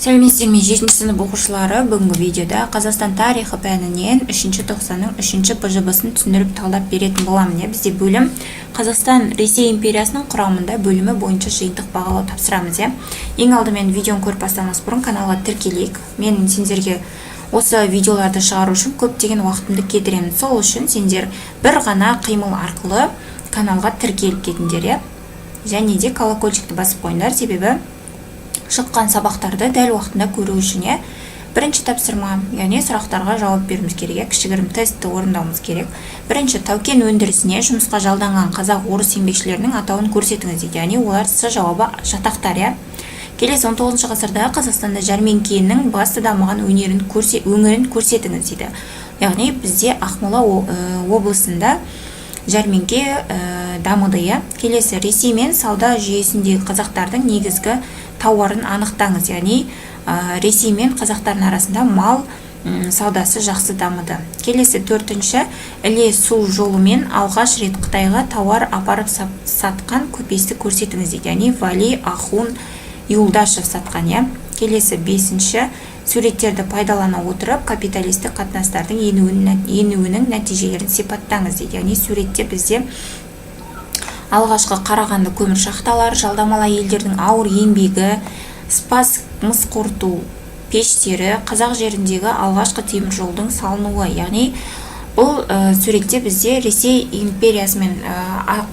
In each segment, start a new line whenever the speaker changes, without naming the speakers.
Сәлеметсіздер ме 7 сынып оқушылары, бүгінгі видеода Қазақстан тарихы пәнінен 3-ші тоқсанның 3-ші ПЖБ-сын түсіндіріп талдап беретін боламын. Бізде бөлім Қазақстан Ресей империясының құрамында бөлімі бойынша жиынтық бағалау тапсырамыз. Ең алдымен видеоны көріп бастамас бұрын каналға тіркелейік. Мен сендерге осы видеоларды шығару үшін көптеген уақытымды кетіремін. Сол үшін сендер бір ғана қимыл арқылы каналға тіркеліп кетіңдер. Және де колокольчикті басып қойыңдар, себебі шыққан сабақтарды дәл уақытында көру үшін бірінші тапсырма, яғни сұрақтарға жауап беруіміз керек, кішігірім тестті орындауымыз керек. Бірінші, Тау-кен өндірісіне жұмысқа жалданған қазақ орыс еңбекшілерінің атауын көрсетіңіз дейді. Яғни олар С жауабы жатақтар. Келесі 19 ғасырда Қазақстанда жәрмеңкенің басты дамыған өңірін көрсетіңіз дейді. Яғни бізде Ақмола облысында жәрмеңке дамыды. Келесі, Ресей мен сауда жүйесіндегі қазақтардың негізгі тауарын анықтаңыз. Яғни Ресей мен қазақтардың арасында мал саудасы жақсы дамыды. Келесі, 4-ші, Іле су жолымен алғаш рет Қытайға тауар апарып сатқан көпесті көрсетіңіз дейді. Яғни Вали Ахун Юлдашев сатқан. Келесі, 5-ші, суреттерді пайдалана отырып капиталистік қатынастардың енуінің нәтижелерін сипаттаңыз дейді. Яғни суретте бізде алғашқы Қарағанды көмір шахталары, жалдамалы елдердің ауыр еңбегі, Спас мыс қорыту пештері, қазақ жеріндегі алғашқы темір жолдың салынуы. Яғни бұл суретте бізде Ресей империясымен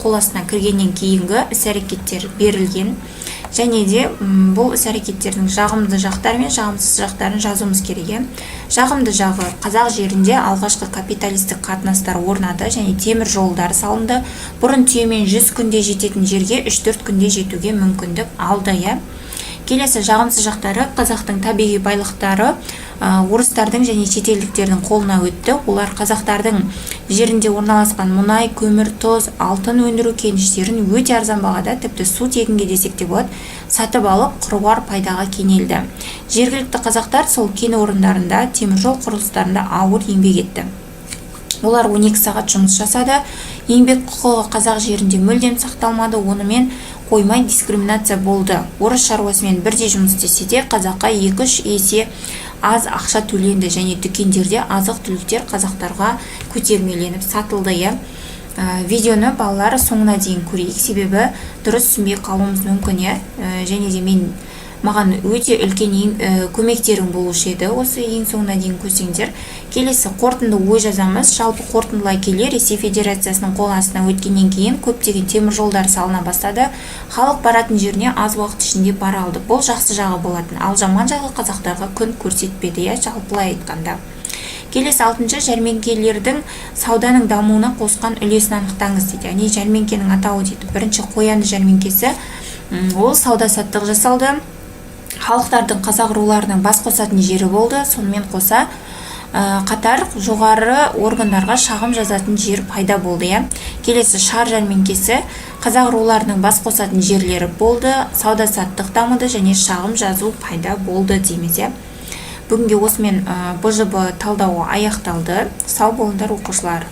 қол астына кіргеннен кейінгі іс-әрекеттер берілген. Және де бұл іс-әрекеттердің жағымды жақтары мен жағымсыз жақтарын жазуымыз керек. Жағымды жағы, қазақ жерінде алғашқы капиталистік қатынастар орнады және темір жолдар салынды. Бұрын түйемен 100 күнде жететін жерге 3-4 күнде жетуге мүмкіндік алды. Келесі, жағымсыз жақтары, қазақтың табиғи байлықтары орыстардың және шетелдіктердің қолына өтті. Олар қазақтардың жерінде орналасқан мұнай, көмір, тұз, алтын өндіру кеніштерін өте арзан бағада, тіпті су тегінге десек те болады, сатып алып қыруар пайдаға кенелді. Жергілікті қазақтар сол кен орындарында, теміржол құрылыстарында ауыр еңбек етті. Олар 12 сағат жұмыс жасады. Еңбек құқығы қазақ жерінде мүлдем сақталмады, онымен қоймай дискриминация болды. Орыс шаруасымен бірдей жұмыс істесе де қазаққа 2-3 есе аз ақша төленді және дүкендерде азық-түліктер қазақтарға көтермеленіп сатылды. Видеоны балалар соңына дейін көрейік, себебі дұрыс түсінбей қалуымыз мүмкін. Және де маған өте үлкен көмектерің болушы еді, осы ең соңына дейін көрсеңдер. Келесі, қорытынды ой жазамыз. Жалпы қорытындылай келе Ресей Федерациясының қол астына өткеннен кейін көптеген темір жолдар салына бастады. Халық баратын жеріне аз уақыт ішінде бара алды. Бұл жақсы жағы болатын, ал жаман жағы қазақтарға күн көрсетпеді, жалпылай айтқанда. Келесі, 6-шы, жәрмеңкелердің сауданың дамуына қосқан үлесін анықтаңыз дейді. Яғни жәрмеңкенің атауы дейді. Бірінші, Қоянды жәрмеңкесі, ол сауда-саттық жасалды. Халықтардың, қазақ руларының бас қосатын жері болды. Сонымен қоса қатар жоғары органдарға шағым жазатын жер пайда болды. Келесі, Шар жәрмеңкесі, қазақ руларының бас қосатын жерлері болды, сауда-саттық дамыды және шағым жазу пайда болды дейміз. Бүгінге осымен БЖБ талдауы аяқталды. Сау болыңдар оқушылар.